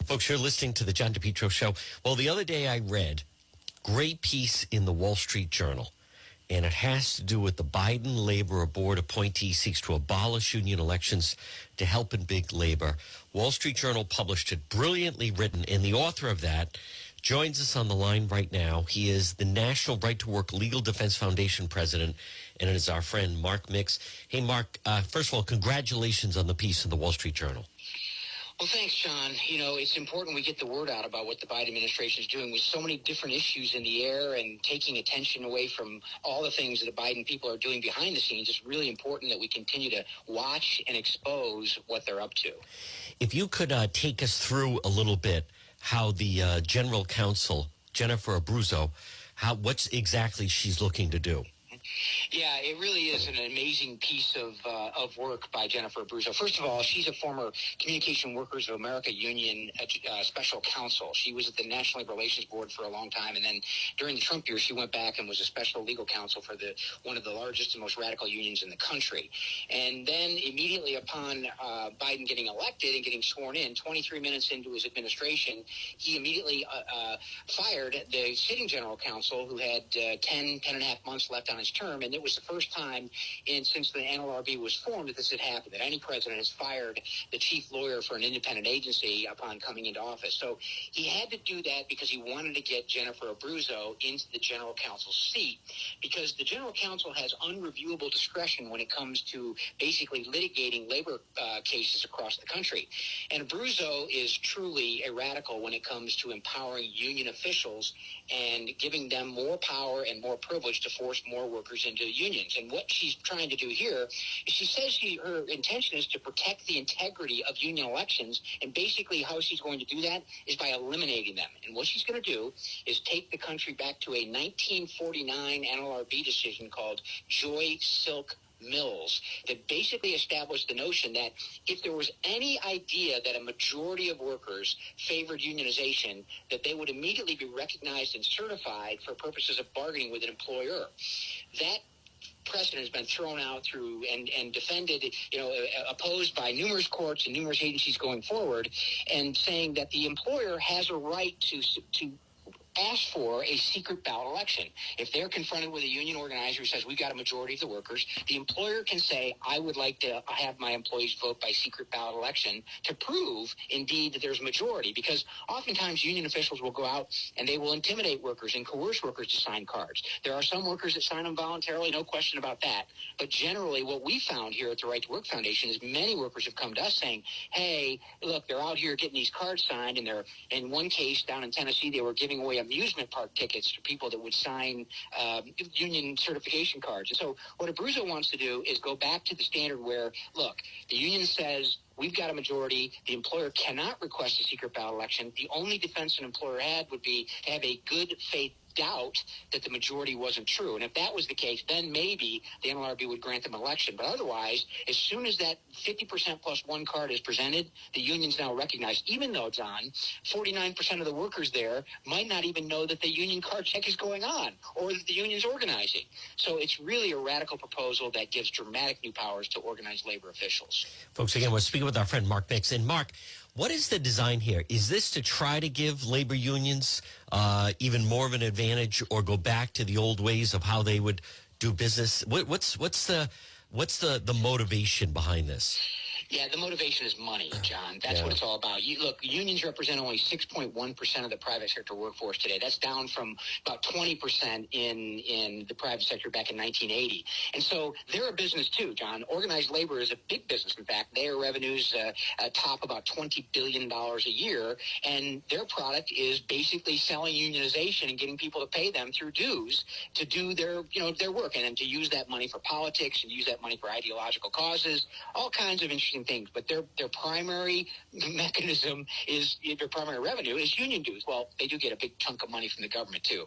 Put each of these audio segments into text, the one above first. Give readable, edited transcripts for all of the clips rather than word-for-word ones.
Folks, you're listening to the John DePetro Show. Well, the other day I read a great piece in the Wall Street Journal, and it has to do with the Biden Labor Board appointee seeks to abolish union elections to help in big labor. Wall Street Journal published it, brilliantly written, and the author of that joins us on the line right now. He is the National Right to Work Legal Defense Foundation president, and it is our friend Mark Mix. Hey, Mark, first of all, congratulations on the piece in the Wall Street Journal. Well, thanks, John. You know, it's important we get the word out about what the Biden administration is doing with so many different issues in the air and taking attention away from all the things that the Biden people are doing behind the scenes. It's really important that we continue to watch and expose what they're up to. If you could take us through a little bit how the general counsel, Jennifer Abruzzo, what's exactly she's looking to do. Yeah, it really is an amazing piece of work by Jennifer Abruzzo. First of all, she's a former Communication Workers of America Union special counsel. She was at the National Labor Relations Board for a long time, and then during the Trump years, she went back and was a special legal counsel for one of the largest and most radical unions in the country. And then immediately upon Biden getting elected and getting sworn in, 23 minutes into his administration, he immediately fired the sitting general counsel who had 10 and a half months left on his term, and it was the first time since the NLRB was formed that this had happened, that any president has fired the chief lawyer for an independent agency upon coming into office. So he had to do that because he wanted to get Jennifer Abruzzo into the general counsel's seat, because the general counsel has unreviewable discretion when it comes to basically litigating labor cases across the country. And Abruzzo is truly a radical when it comes to empowering union officials and giving them more power and more privilege to force more workers into unions. And what she's trying to do here is she says her intention is to protect the integrity of union elections, and basically how she's going to do that is by eliminating them. And what she's going to do is take the country back to a 1949 NLRB decision called Joy Silk Mills that basically established the notion that if there was any idea that a majority of workers favored unionization, that they would immediately be recognized and certified for purposes of bargaining with an employer. That precedent has been thrown out through and defended, opposed by numerous courts and numerous agencies going forward, and saying that the employer has a right to ask for a secret ballot election. If they're confronted with a union organizer who says we've got a majority of the workers, the employer can say, I would like to have my employees vote by secret ballot election to prove indeed that there's a majority, because oftentimes union officials will go out and they will intimidate workers and coerce workers to sign cards. There are some workers that sign them voluntarily, no question about that. But generally what we found here at the Right to Work Foundation is many workers have come to us saying, hey, look, they're out here getting these cards signed, and they're, in one case down in Tennessee, they were giving away amusement park tickets to people that would sign union certification cards. And so what Abruzzo wants to do is go back to the standard where, look, the union says we've got a majority. The employer cannot request a secret ballot election. The only defense an employer had would be to have a good faith doubt that the majority wasn't true. And if that was the case, then maybe the NLRB would grant them an election. But otherwise, as soon as that 50% plus one card is presented, the union's now recognized, even though, John, 49% of the workers there might not even know that the union card check is going on or that the union's organizing. So it's really a radical proposal that gives dramatic new powers to organized labor officials. Folks, again, we're speaking with our friend Mark Mix. And Mark, what is the design here? Is this to try to give labor unions even more of an advantage, or go back to the old ways of how they would do business? What's the motivation behind this? Yeah, the motivation is money, John. That's what it's all about. Look, unions represent only 6.1% of the private sector workforce today. That's down from about 20% in the private sector back in 1980. And so they're a business too, John. Organized labor is a big business. In fact, their revenues top about $20 billion a year, and their product is basically selling unionization and getting people to pay them through dues to do their work, and then to use that money for politics and use that money for ideological causes, all kinds of interesting things. But their primary mechanism is, their primary revenue is union dues. Well, they do get a big chunk of money from the government too,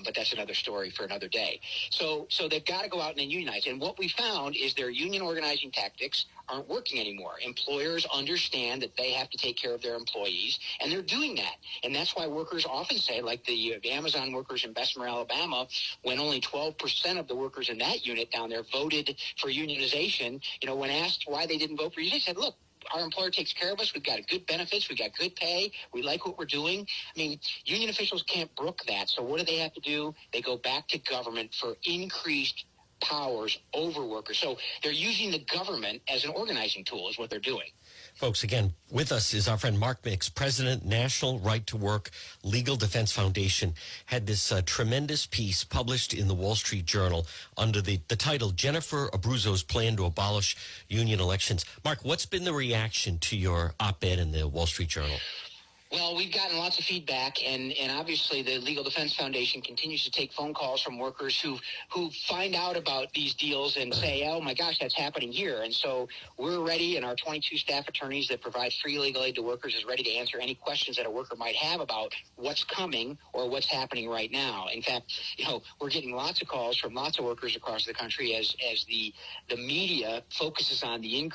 but that's another story for another day. So they've got to go out and then unionize. And what we found is their union organizing tactics aren't working anymore. Employers understand that they have to take care of their employees, and they're doing that. And that's why workers often say, like the Amazon workers in Bessemer, Alabama, when only 12% of the workers in that unit down there voted for unionization, when asked why they didn't vote for unionization, they said, look, our employer takes care of us. We've got good benefits. We've got good pay. We like what we're doing. I mean, union officials can't brook that. So what do they have to do? They go back to government for increased powers over workers. So they're using the government as an organizing tool is what they're doing. Folks, again, with us is our friend Mark Mix, President, National Right to Work Legal Defense Foundation, had this tremendous piece published in the Wall Street Journal under the title, Jennifer Abruzzo's Plan to Abolish Union Elections. Mark, what's been the reaction to your op-ed in the Wall Street Journal? Well, we've gotten lots of feedback, and obviously the Legal Defense Foundation continues to take phone calls from workers who find out about these deals and say, oh, my gosh, that's happening here. And so we're ready, and our 22 staff attorneys that provide free legal aid to workers is ready to answer any questions that a worker might have about what's coming or what's happening right now. In fact, we're getting lots of calls from lots of workers across the country as the media focuses on the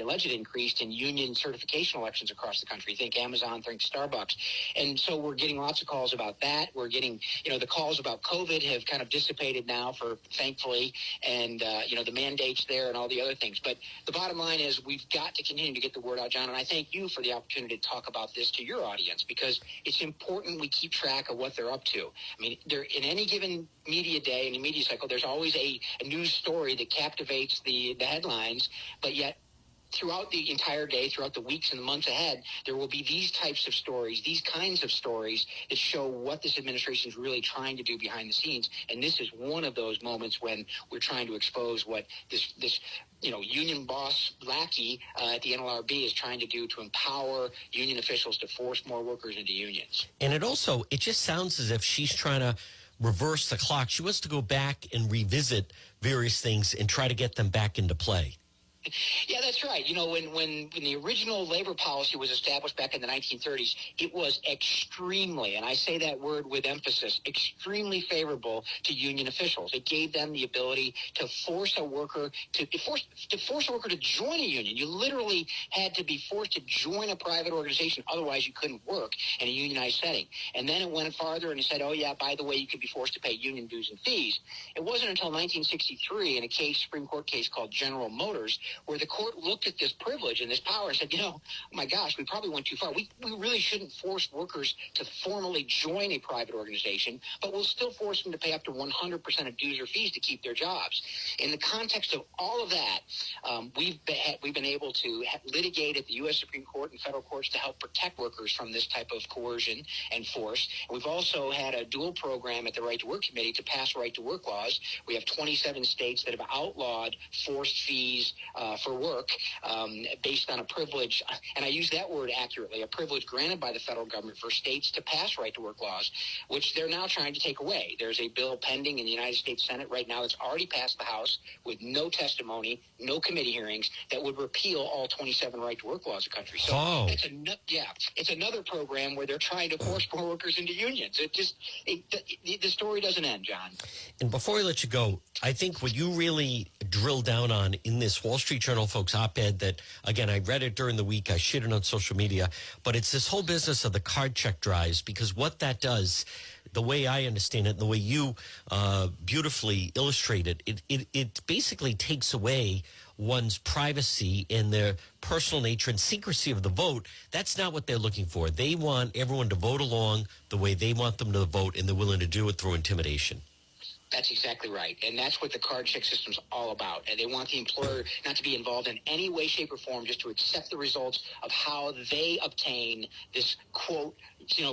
alleged increase in union certification elections across the country. Think Amazon, think Starbucks. And so we're getting lots of calls about that. We're getting, the calls about COVID have kind of dissipated now thankfully, and, the mandates there and all the other things. But the bottom line is we've got to continue to get the word out, John, and I thank you for the opportunity to talk about this to your audience because it's important we keep track of what they're up to. I mean, in any given media day, any media cycle, there's always a news story that captivates the headlines, but yet throughout the entire day, throughout the weeks and the months ahead, there will be these types of stories, these kinds of stories that show what this administration is really trying to do behind the scenes. And this is one of those moments when we're trying to expose what this union boss lackey at the NLRB is trying to do to empower union officials to force more workers into unions. And it just sounds as if she's trying to reverse the clock. She wants to go back and revisit various things and try to get them back into play. Yeah, that's right. When the original labor policy was established back in the 1930s, it was extremely, and I say that word with emphasis, extremely favorable to union officials. It gave them the ability to force a worker to join a union. You literally had to be forced to join a private organization, otherwise you couldn't work in a unionized setting. And then it went farther and it said, oh yeah, by the way, you could be forced to pay union dues and fees. It wasn't until 1963 in a Supreme Court case called General Motors where the court looked at this privilege and this power and said, oh my gosh, we probably went too far. We really shouldn't force workers to formally join a private organization, but we'll still force them to pay up to 100% of dues or fees to keep their jobs. In the context of all of that, we've been able to litigate at the U.S. Supreme Court and federal courts to help protect workers from this type of coercion and force. And we've also had a dual program at the Right to Work Committee to pass right to work laws. We have 27 states that have outlawed forced fees for work based on a privilege, and I use that word accurately, a privilege granted by the federal government for states to pass right to work laws, which they're now trying to take away. There's a bill pending in the United States Senate right now that's already passed the House with no testimony, no committee hearings, that would repeal all 27 right to work laws of the country. So it's another program where they're trying to force more workers into unions. The story doesn't end, John. And before we let you go, I think what you really drill down on in this Wall Street Journal, folks, op-ed that, again, I read it during the week, I shared it on social media, but it's this whole business of the card check drives, because what that does, the way I understand it, and the way you beautifully illustrate it basically takes away one's privacy and their personal nature and secrecy of the vote. That's not what they're looking for. They want everyone to vote along the way they want them to vote, and they're willing to do it through intimidation. That's exactly right. And that's what the card check system's all about. And they want the employer not to be involved in any way, shape, or form, just to accept the results of how they obtain this, quote,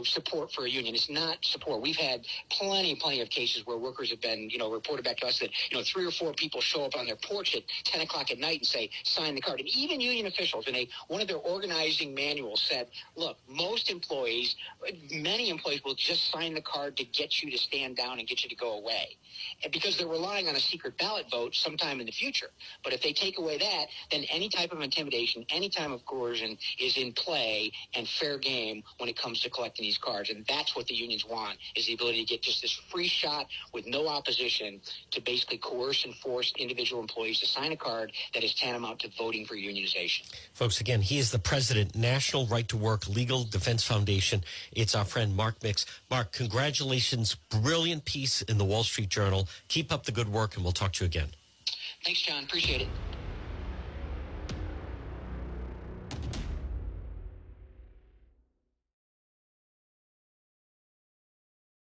support for a union. It's not support. We've had plenty of cases where workers have been, reported back to us that, 3 or 4 people show up on their porch at 10 o'clock at night and say, sign the card. And even union officials in one of their organizing manuals said, look, many employees will just sign the card to get you to stand down and get you to go away. And because they're relying on a secret ballot vote sometime in the future. But if they take away that, then any type of intimidation, any type of coercion is in play and fair game when it comes to collecting these cards. And that's what the unions want, is the ability to get just this free shot with no opposition to basically coerce and force individual employees to sign a card that is tantamount to voting for unionization. Folks, again, he is the president, National Right to Work Legal Defense Foundation. It's our friend Mark Mix. Mark, congratulations. Brilliant piece in the Wall Street Journal. Keep up the good work, and we'll talk to you again. Thanks, John. Appreciate it.